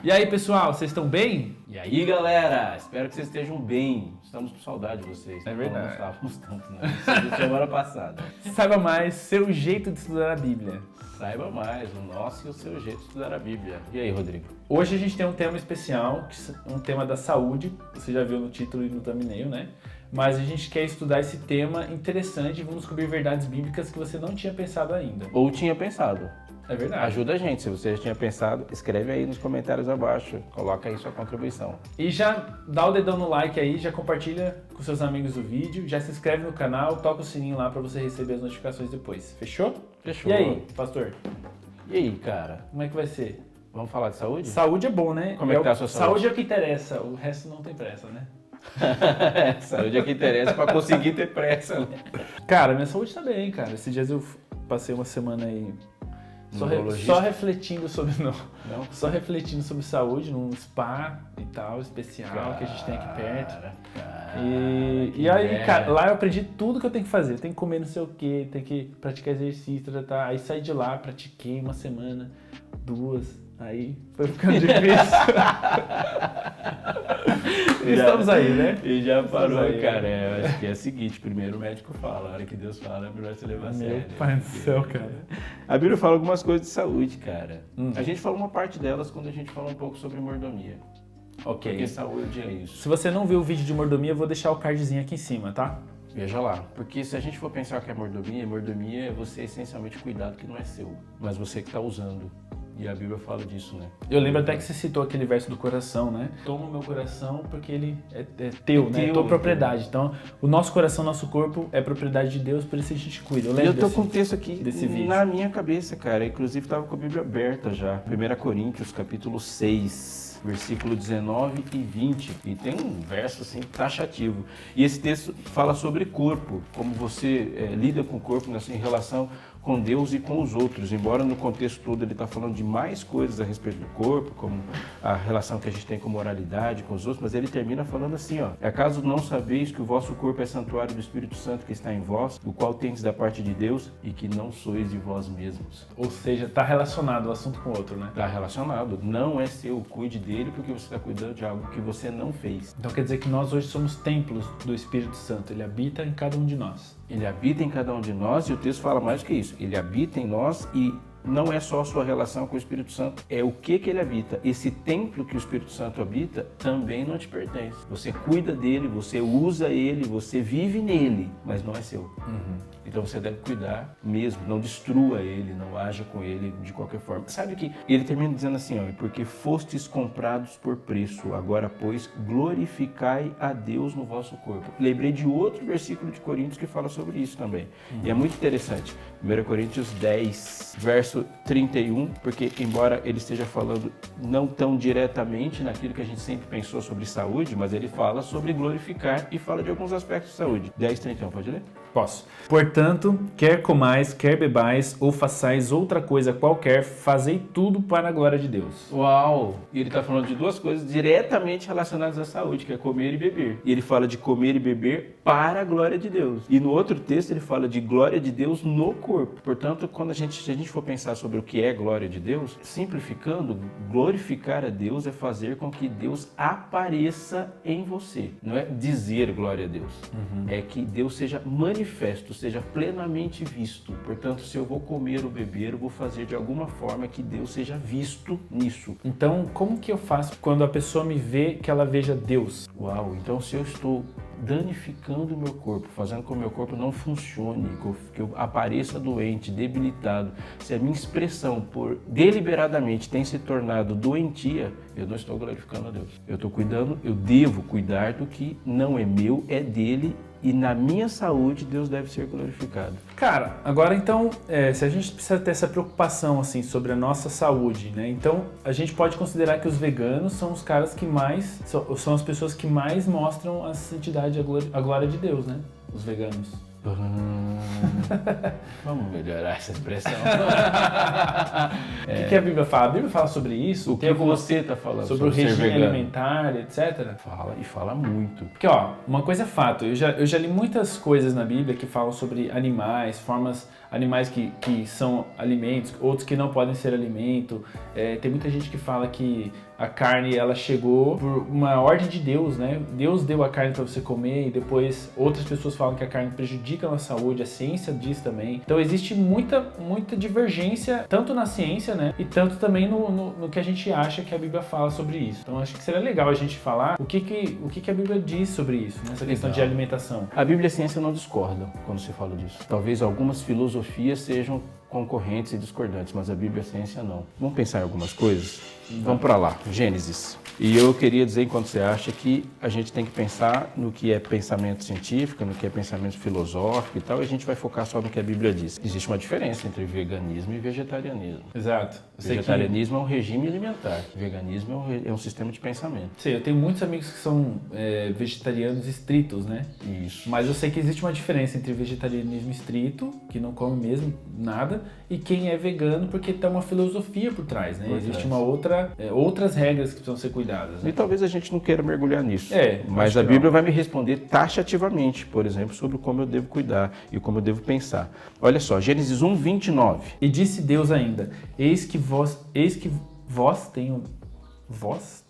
E aí, pessoal, vocês estão bem? E aí, galera? Espero que vocês estejam bem. Estamos com saudade de vocês. É verdade. Não estávamos tanto, não. Isso é da semana passada. Saiba mais seu jeito de estudar a Bíblia. Saiba mais o nosso e o seu jeito de estudar a Bíblia. E aí, Rodrigo? Hoje a gente tem um tema especial, um tema da saúde. Você já viu no título e no thumbnail, né? Mas a gente quer estudar esse tema interessante e vamos descobrir verdades bíblicas que você não tinha pensado ainda. Ou tinha pensado. É verdade. Ajuda a gente. Se você já tinha pensado, escreve aí nos comentários abaixo. Coloca aí sua contribuição. E já dá o dedão no like aí, já compartilha com seus amigos o vídeo, já se inscreve no canal, toca o sininho lá pra você receber as notificações depois. Fechou? Fechou. E aí, pastor? E aí, cara? Como é que vai ser? Vamos falar de saúde? Saúde é bom, né? Como é que tá a sua saúde? Saúde é o que interessa, o resto não tem pressa, né? Saúde é que interessa pra conseguir ter pressa, né? Cara, minha saúde tá bem, cara. Esses dias eu passei uma semana aí só refletindo sobre só refletindo sobre saúde num spa e tal especial que a gente tem aqui perto. E aí, cara, lá eu aprendi tudo que eu tenho que fazer. Tem que comer não sei o que, tem que praticar exercício, tá? Aí saí de lá, pratiquei uma semana, 2, aí foi ficando difícil. Estamos aí, né? E já parou, aí, cara. Eu acho que é o seguinte, primeiro o médico fala, a hora que Deus fala, é melhor você levar a sério. Meu pai do céu, cara. A Bíblia fala algumas coisas de saúde, cara. A gente fala uma parte delas quando a gente fala um pouco sobre mordomia. Ok. Porque saúde é isso. Se você não viu o vídeo de mordomia, eu vou deixar o cardzinho aqui em cima, tá? Veja lá, porque se a gente for pensar o que é mordomia é você essencialmente cuidar do que não é seu, mas você que está usando. E a Bíblia fala disso, né? Eu lembro até que você citou aquele verso do coração, né? Toma o meu coração porque ele é teu, né? É tua propriedade. Então, o nosso coração, nosso corpo é propriedade de Deus, por isso a gente cuida. Eu tô com o texto aqui desse vídeo na minha cabeça, cara. Inclusive, estava com a Bíblia aberta já. 1 Coríntios, capítulo 6. Versículo 19 e 20, e tem um verso assim taxativo. E esse texto fala sobre corpo, como você lida com o corpo em relação com Deus e com os outros, embora no contexto todo ele está falando de mais coisas a respeito do corpo, como a relação que a gente tem com moralidade, com os outros, mas ele termina falando assim, ó: acaso não sabeis que o vosso corpo é santuário do Espírito Santo que está em vós, o qual tendes da parte de Deus e que não sois de vós mesmos? Ou seja, está relacionado o assunto com o outro, né? Está relacionado, não é seu, cuide dele porque você está cuidando de algo que você não fez. Então quer dizer que nós hoje somos templos do Espírito Santo, ele habita em cada um de nós. Ele habita em cada um de nós e o texto fala mais do que isso. Ele habita em nós e não é só a sua relação com o Espírito Santo, é o que ele habita. Esse templo que o Espírito Santo habita também não te pertence. Você cuida dele, você usa ele, você vive nele, mas não é seu. Então você deve cuidar mesmo, não destrua ele, não haja com ele de qualquer forma. Sabe que ele termina dizendo assim, ó: porque fostes comprados por preço, agora pois glorificai a Deus no vosso corpo. Lembrei de outro versículo de Coríntios que fala sobre isso também. E é muito interessante. 1 Coríntios 10, verso 31, porque embora ele esteja falando não tão diretamente naquilo que a gente sempre pensou sobre saúde, mas ele fala sobre glorificar e fala de alguns aspectos de saúde. 10, 31, pode ler? Posso. Portanto, quer comais, quer bebais, ou façais outra coisa qualquer, fazei tudo para a glória de Deus. Uau! E ele está falando de duas coisas diretamente relacionadas à saúde, que é comer e beber. E ele fala de comer e beber para a glória de Deus. E no outro texto ele fala de glória de Deus no corpo. Portanto, se a gente for pensar sobre o que é glória de Deus, simplificando, glorificar a Deus é fazer com que Deus apareça em você. Não é dizer glória a Deus. É que Deus seja manifesto, seja plenamente visto. Portanto, se eu vou comer ou beber, eu vou fazer de alguma forma que Deus seja visto nisso. Então, como que eu faço quando a pessoa me vê que ela veja Deus? Uau, então se eu estou danificando o meu corpo, fazendo com que o meu corpo não funcione, que eu apareça doente, debilitado, se a minha expressão por deliberadamente tem se tornado doentia, eu não estou glorificando a Deus. Eu estou cuidando, eu devo cuidar do que não é meu, é dele, e na minha saúde Deus deve ser glorificado. Cara, agora então, se a gente precisa ter essa preocupação assim sobre a nossa saúde, né? Então a gente pode considerar que os veganos são os caras que mais, são as pessoas que mais mostram a santidade, a glória de Deus, né? Os veganos. Vamos melhorar essa expressão. O que a Bíblia fala? A Bíblia fala sobre isso? O que você está falando sobre o regime alimentar, etc? Fala, e fala muito. Porque, ó, uma coisa é fato, eu já li muitas coisas na Bíblia que falam sobre animais, formas animais que são alimentos, outros que não podem ser alimento. Tem muita gente que fala que a carne, ela chegou por uma ordem de Deus, né? Deus deu a carne para você comer e depois outras pessoas falam que a carne prejudica a nossa saúde, a ciência diz também. Então existe muita divergência, tanto na ciência, né? E tanto também no que a gente acha que a Bíblia fala sobre isso. Então acho que seria legal a gente falar o que a Bíblia diz sobre isso, nessa questão de alimentação. A Bíblia e a ciência não discordam quando se fala disso. Talvez algumas filosofias sejam concorrentes e discordantes, mas a Bíblia e a ciência não. Vamos pensar em algumas coisas? Vamos para lá, Gênesis. E eu queria dizer, enquanto você acha, que a gente tem que pensar no que é pensamento científico, no que é pensamento filosófico e tal, e a gente vai focar só no que a Bíblia diz. Existe uma diferença entre veganismo e vegetarianismo. Exato. Vegetarianismo é um regime alimentar, veganismo é um sistema de pensamento. Sei, eu tenho muitos amigos que são vegetarianos estritos, né? Isso. Mas eu sei que existe uma diferença entre vegetarianismo estrito, que não come mesmo nada, e quem é vegano porque tem uma filosofia por trás, né? Existe outras regras que precisam ser cuidadas. Né? E talvez a gente não queira mergulhar nisso. Mas a Bíblia vai me responder taxativamente, por exemplo, sobre como eu devo cuidar e como eu devo pensar. Olha só, Gênesis 1, 29. E disse Deus ainda, eis que vós tenho... Vós?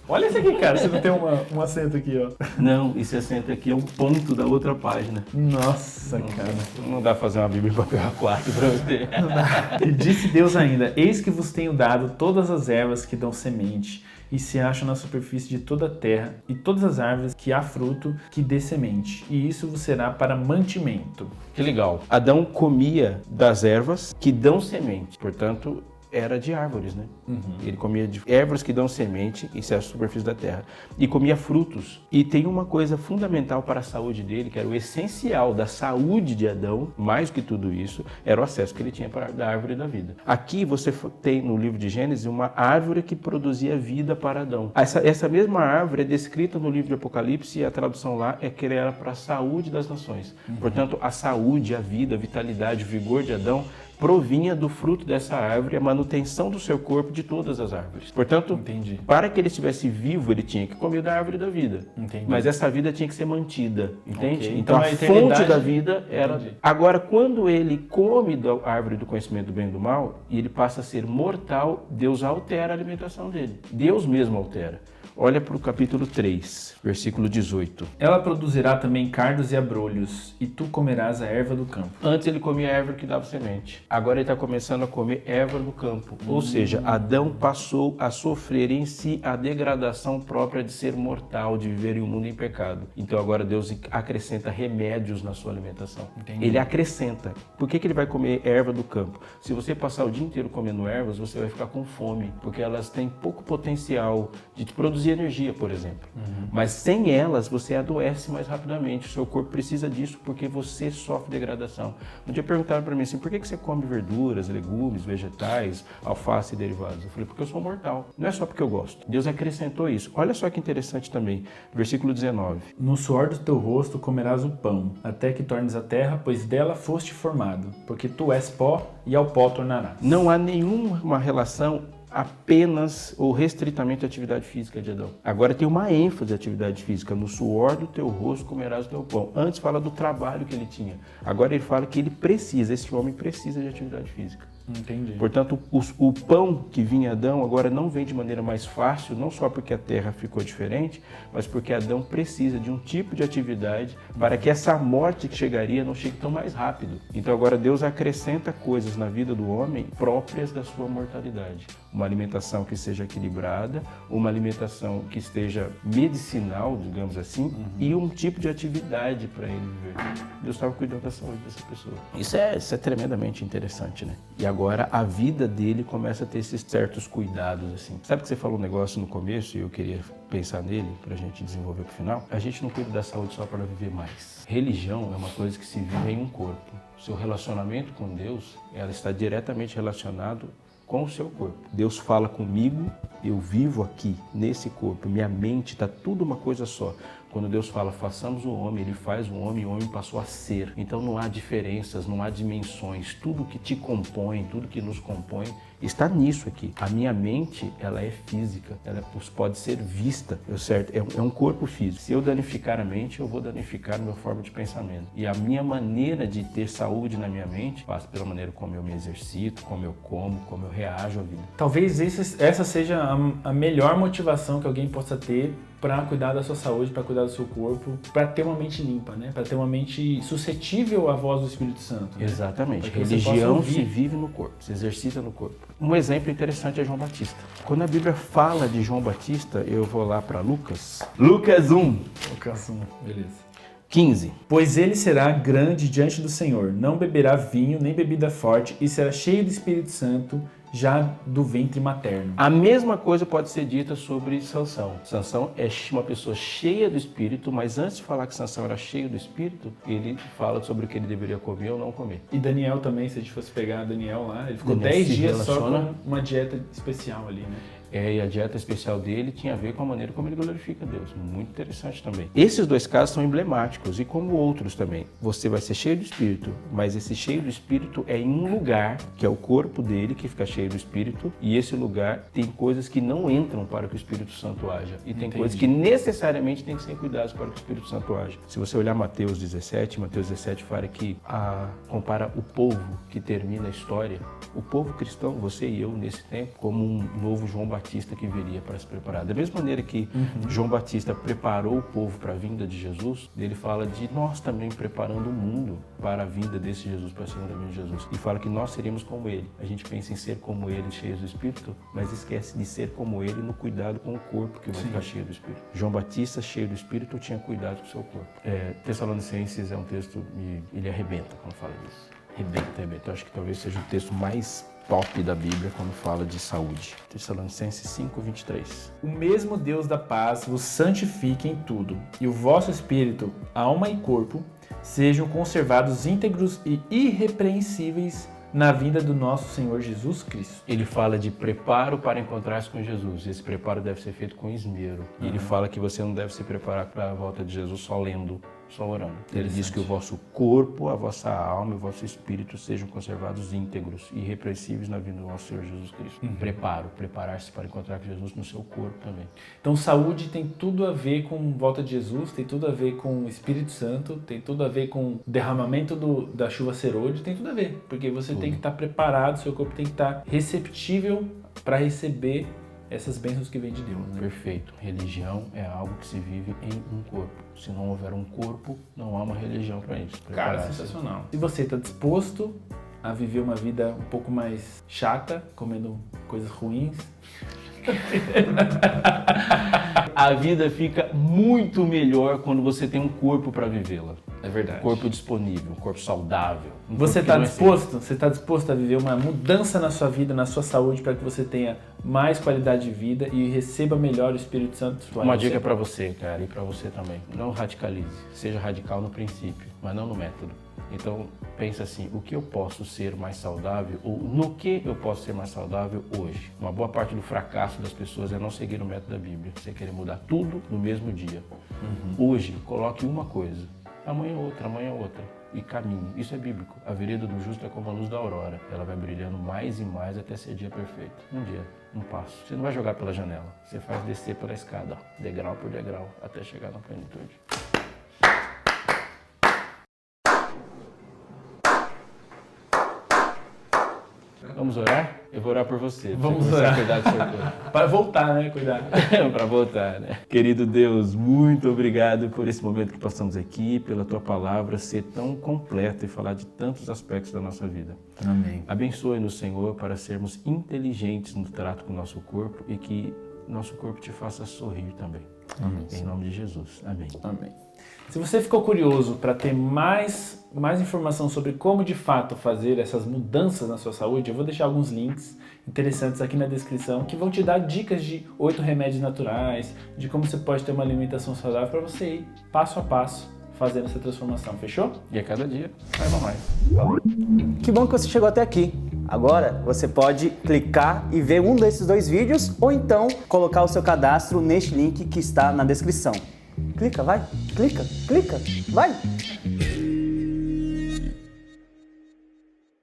Olha esse aqui, cara, você não tem um acento aqui, ó. Não, esse acento aqui é um ponto da outra página. Nossa, cara. Não dá pra fazer uma Bíblia em papel A4 pra você. E disse Deus ainda, eis que vos tenho dado todas as ervas que dão semente, e se acham na superfície de toda a terra, e todas as árvores que há fruto que dê semente, e isso vos será para mantimento. Que legal. Adão comia das ervas que dão semente, portanto... era de árvores, né? Ele comia de ervas que dão semente, isso é a superfície da terra, e comia frutos. E tem uma coisa fundamental para a saúde dele, que era o essencial da saúde de Adão, mais que tudo isso, era o acesso que ele tinha para a árvore da vida. Aqui você tem no livro de Gênesis uma árvore que produzia vida para Adão. Essa mesma árvore é descrita no livro de Apocalipse e a tradução lá é que ela era para a saúde das nações. Portanto, a saúde, a vida, a vitalidade, o vigor de Adão provinha do fruto dessa árvore, a manutenção do seu corpo de todas as árvores. Portanto, para que ele estivesse vivo, ele tinha que comer da árvore da vida. Mas essa vida tinha que ser mantida, entende? Então a fonte da vida era... Agora, quando ele come da árvore do conhecimento do bem e do mal, e ele passa a ser mortal, Deus altera a alimentação dele. Deus mesmo altera. Olha para o capítulo 3, versículo 18. Ela produzirá também cardos e abrolhos, e tu comerás a erva do campo. Antes ele comia a erva que dava semente. Agora ele está começando a comer erva do campo. Ou seja, Adão passou a sofrer em si a degradação própria de ser mortal, de viver em um mundo em pecado. Então agora Deus acrescenta remédios na sua alimentação. Ele acrescenta. Por que ele vai comer erva do campo? Se você passar o dia inteiro comendo ervas, você vai ficar com fome, porque elas têm pouco potencial de te produzir energia, por exemplo. Mas sem elas, você adoece mais rapidamente. O seu corpo precisa disso porque você sofre degradação. Um dia perguntaram para mim assim, por que você come verduras, legumes, vegetais, alface e derivados? Eu falei, porque eu sou mortal. Não é só porque eu gosto. Deus acrescentou isso. Olha só que interessante também. Versículo 19. No suor do teu rosto comerás o pão, até que tornes a terra, pois dela foste formado. Porque tu és pó e ao pó tornarás. Não há nenhuma relação apenas ou restritamente à atividade física de Adão. Agora tem uma ênfase à atividade física. No suor do teu rosto comerás o teu pão. Antes fala do trabalho que ele tinha. Agora ele fala que ele precisa, esse homem precisa de atividade física. Entendi. Portanto, o pão que vinha Adão agora não vem de maneira mais fácil, não só porque a terra ficou diferente, mas porque Adão precisa de um tipo de atividade para que essa morte que chegaria não chegue tão mais rápido. Então agora Deus acrescenta coisas na vida do homem próprias da sua mortalidade. Uma alimentação que seja equilibrada, uma alimentação que esteja medicinal, digamos assim, e um tipo de atividade para ele viver. Deus estava cuidando da saúde dessa pessoa. Isso é tremendamente interessante, né? E agora a vida dele começa a ter esses certos cuidados, assim. Sabe que você falou um negócio no começo e eu queria pensar nele pra gente desenvolver pro final? A gente não cuida da saúde só para viver mais. Religião é uma coisa que se vive em um corpo. O seu relacionamento com Deus, ela está diretamente relacionado com o seu corpo. Deus fala comigo, eu vivo aqui, nesse corpo, minha mente está tudo uma coisa só. Quando Deus fala, façamos o homem, Ele faz o homem e o homem passou a ser. Então não há diferenças, não há dimensões. Tudo que te compõe, tudo que nos compõe está nisso aqui. A minha mente, ela é física, ela pode ser vista, certo? É um corpo físico. Se eu danificar a mente, eu vou danificar a minha forma de pensamento. E a minha maneira de ter saúde na minha mente passa pela maneira como eu me exercito, como eu como eu reajo à vida. Talvez essa seja a melhor motivação que alguém possa ter para cuidar da sua saúde, para cuidar do seu corpo, para ter uma mente limpa, né? Para ter uma mente suscetível à voz do Espírito Santo. Né? Exatamente. Religião se vive no corpo, se exercita no corpo. Um exemplo interessante é João Batista. Quando a Bíblia fala de João Batista, eu vou lá para Lucas 1. Lucas 1, beleza. 15. Pois ele será grande diante do Senhor, não beberá vinho nem bebida forte e será cheio do Espírito Santo já do ventre materno. A mesma coisa pode ser dita sobre Sansão. Sansão é uma pessoa cheia do Espírito, mas antes de falar que Sansão era cheio do Espírito, ele fala sobre o que ele deveria comer ou não comer. E Daniel também, se a gente fosse pegar Daniel lá, ele ficou 10 dias só com uma dieta especial ali, né? E a dieta especial dele tinha a ver com a maneira como ele glorifica a Deus. Muito interessante também. Esses dois casos são emblemáticos, e como outros também. Você vai ser cheio do Espírito, mas esse cheio do Espírito é em um lugar, que é o corpo dele, que fica cheio do Espírito, e esse lugar tem coisas que não entram para que o Espírito Santo haja. E tem coisas que necessariamente têm que ser cuidadas para que o Espírito Santo haja. Se você olhar Mateus 17 fala que compara o povo que termina a história, o povo cristão, você e eu, nesse tempo, como um novo João Batista que viria para se preparar. Da mesma maneira que João Batista preparou o povo para a vinda de Jesus, ele fala de nós também preparando o mundo para a vinda desse Jesus, para a segunda vinda de Jesus. E fala que nós seríamos como ele. A gente pensa em ser como ele, cheios do Espírito, mas esquece de ser como ele no cuidado com o corpo que vai ficar cheio do Espírito. João Batista, cheio do Espírito, tinha cuidado com o seu corpo. Tessalonicenses é um texto, e ele arrebenta quando fala disso. Arrebenta. Eu acho que talvez seja o texto mais top da Bíblia quando fala de saúde. Tessalonicenses 5:23. O mesmo Deus da paz vos santifique em tudo, e o vosso espírito, alma e corpo sejam conservados íntegros e irrepreensíveis na vinda do nosso Senhor Jesus Cristo. Ele fala de preparo para encontrar-se com Jesus. Esse preparo deve ser feito com esmero. E ele fala que você não deve se preparar para a volta de Jesus só lendo, só orando. Ele diz que o vosso corpo, a vossa alma e o vosso espírito sejam conservados íntegros e irrepreensíveis na vinda do nosso Senhor Jesus Cristo. Preparar-se para encontrar com Jesus no seu corpo também. Então saúde tem tudo a ver com volta de Jesus, tem tudo a ver com o Espírito Santo, tem tudo a ver com o derramamento da chuva serôdia, tem tudo a ver, porque você tem que estar preparado, seu corpo tem que estar receptível para receber essas bênçãos que vêm de Deus, né? Perfeito. Religião é algo que se vive em um corpo. Se não houver um corpo, não há uma religião para isso. Cara, sensacional. Se você está disposto a viver uma vida um pouco mais chata, comendo coisas ruins, a vida fica muito melhor quando você tem um corpo para vivê-la. É verdade. Um corpo disponível, um corpo saudável. Você está disposto? Você está disposto a viver uma mudança na sua vida, na sua saúde, para que você tenha mais qualidade de vida e receba melhor o Espírito Santo? Uma dica para você, cara, e para você também. Não radicalize. Seja radical no princípio, mas não no método. Então, pensa assim, o que eu posso ser mais saudável ou no que eu posso ser mais saudável hoje? Uma boa parte do fracasso das pessoas é não seguir o método da Bíblia. Você querer mudar tudo no mesmo dia. Hoje, coloque uma coisa. Amanhã outra. E caminhe. Isso é bíblico. A vereda do justo é como a luz da aurora. Ela vai brilhando mais e mais até ser dia perfeito. Um dia, um passo. Você não vai jogar pela janela. Você faz descer pela escada, ó, degrau por degrau, até chegar na plenitude. Vamos orar? Eu vou orar por você. Vamos orar. Cuidar do seu corpo. Para voltar, né? Cuidar. Para voltar, né? Querido Deus, muito obrigado por esse momento que passamos aqui, pela Tua palavra ser tão completa e falar de tantos aspectos da nossa vida. Amém. Abençoe-nos, Senhor, para sermos inteligentes no trato com o nosso corpo e que nosso corpo te faça sorrir também. Amém. Em nome de Jesus. Amém. Amém. Se você ficou curioso para ter mais informação sobre como de fato fazer essas mudanças na sua saúde, eu vou deixar alguns links interessantes aqui na descrição que vão te dar dicas de 8 remédios naturais, de como você pode ter uma alimentação saudável para você ir passo a passo fazendo essa transformação, fechou? E a cada dia, saiba mais. Valeu. Que bom que você chegou até aqui. Agora você pode clicar e ver um desses 2 vídeos ou então colocar o seu cadastro neste link que está na descrição. Clica, vai, clica, vai!